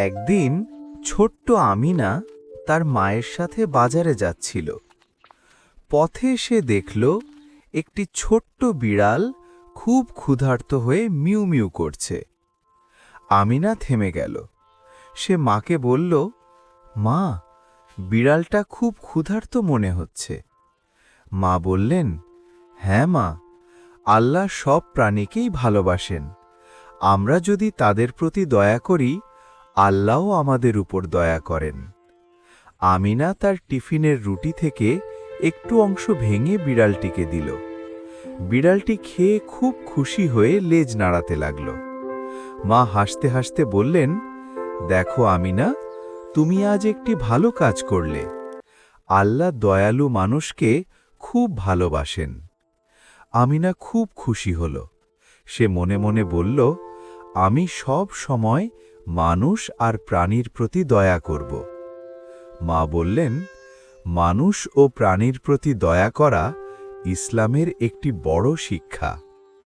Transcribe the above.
একদিন ছোট্ট আমিনা তার মায়ের সাথে বাজারে যাচ্ছিল। পথে সে দেখল একটি ছোট্ট বিড়াল খুব ক্ষুধার্ত হয়ে মিউ মিউ করছে। আমিনা থেমে গেল। সে মাকে বলল, মা, বিড়ালটা খুব ক্ষুধার্ত মনে হচ্ছে। মা বললেন, হ্যাঁ মা, আল্লাহ সব প্রাণীকেই ভালোবাসেন। আমরা যদি তাদের প্রতি দয়া করি, আল্লাহও আমাদের উপর দয়া করেন। আমিনা তার টিফিনের রুটি থেকে একটু অংশ ভেঙে বিড়ালটিকে দিল। বিড়ালটি খেয়ে খুব খুশি হয়ে লেজ নাড়াতে লাগল। মা হাসতে হাসতে বললেন, দেখো আমিনা, তুমি আজ একটি ভালো কাজ করলে। আল্লাহ দয়ালু মানুষকে খুব ভালোবাসেন। আমিনা খুব খুশি হল। সে মনে মনে বলল, আমি সব সময় মানুষ আর প্রাণীর প্রতি দয়া করব। মা বললেন, মানুষ ও প্রাণীর প্রতি দয়া করা ইসলামের একটি বড় শিক্ষা।